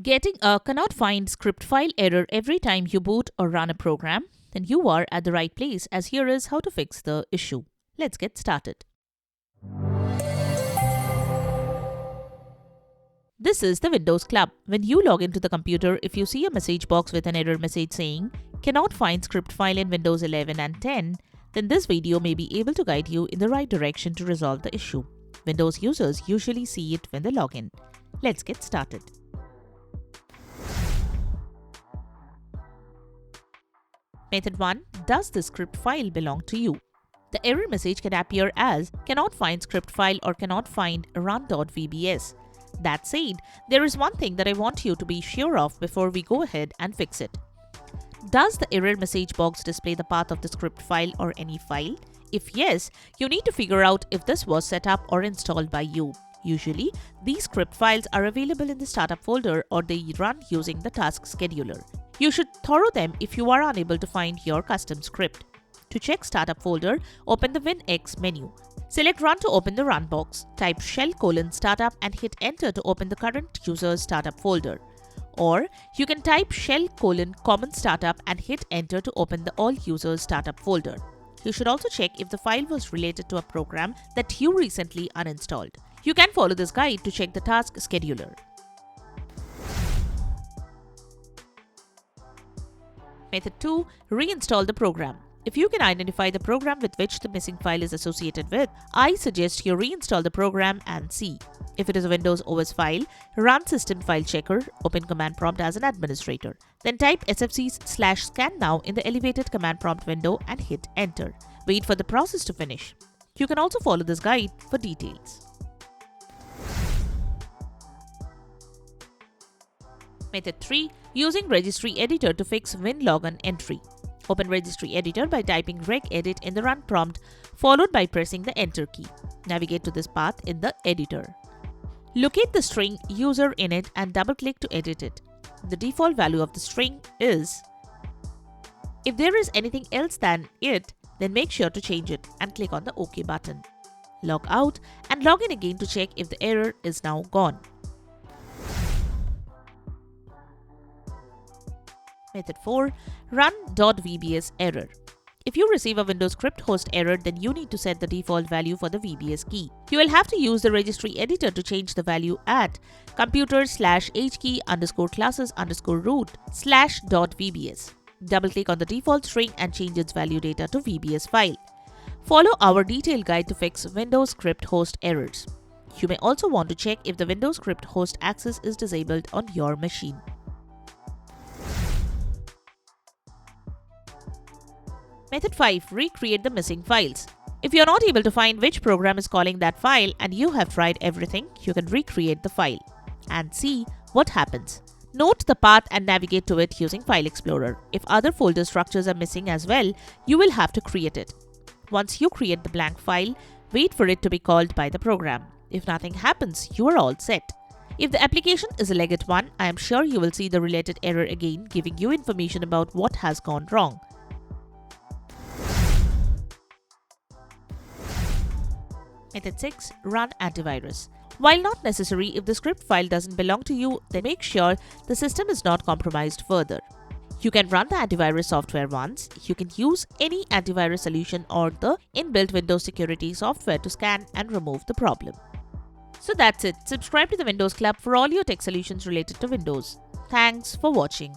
Getting a cannot find script file error every time you boot or run a program? Then you are at the right place, as here is how to fix the issue. Let's get started. This is the Windows Club. When you log into the computer, if you see a message box with an error message saying cannot find script file in Windows 11 and 10, then this video may be able to guide you in the right direction to resolve the issue. Windows users usually see it when they log in. Let's get started. Method 1. Does the script file belong to you? The error message can appear as cannot find script file or cannot find run.vbs. That said, there is one thing that I want you to be sure of before we go ahead and fix it. Does the error message box display the path of the script file or any file? If yes, you need to figure out if this was set up or installed by you. Usually, these script files are available in the startup folder or they run using the task scheduler. You should thorough them if you are unable to find your custom script. To check startup folder, open the WinX menu. Select Run to open the Run box. Type shell:startup and hit Enter to open the current user's startup folder. Or you can type shell:common startup and hit Enter to open the all users startup folder. You should also check if the file was related to a program that you recently uninstalled. You can follow this guide to check the task scheduler. Method 2. Reinstall the program. If you can identify the program with which the missing file is associated with, I suggest you reinstall the program and see. If it is a Windows OS file, run System File Checker, open command prompt as an administrator. Then type sfc/scan now in the elevated command prompt window and hit Enter. Wait for the process to finish. You can also follow this guide for details. Method 3. Using Registry Editor to fix WinLogon entry. Open Registry Editor by typing regedit in the run prompt, followed by pressing the Enter key. Navigate to this path in the editor. Locate the string user in it and double-click to edit it. The default value of the string is. If there is anything else than it, then make sure to change it and click on the OK button. Log out and log in again to check if the error is now gone. Method 4. Run.vbs error. If you receive a Windows script host error, then you need to set the default value for the VBS key. You will have to use the registry editor to change the value at computer/hkey_classes_root/.vbs. Double-click on the default string and change its value data to VBS file. Follow our detailed guide to fix Windows script host errors. You may also want to check if the Windows script host access is disabled on your machine. Method 5. Recreate the missing files. If you are not able to find which program is calling that file and you have tried everything, you can recreate the file and see what happens. Note the path and navigate to it using File Explorer. If other folder structures are missing as well, you will have to create it. Once you create the blank file, wait for it to be called by the program. If nothing happens, you are all set. If the application is a legacy one, I am sure you will see the related error again, giving you information about what has gone wrong. Method 6. Run antivirus. While not necessary, if the script file doesn't belong to you, then make sure the system is not compromised further. You can run the antivirus software once. You can use any antivirus solution or the inbuilt Windows security software to scan and remove the problem. So that's it. Subscribe to the Windows Club for all your tech solutions related to Windows. Thanks for watching.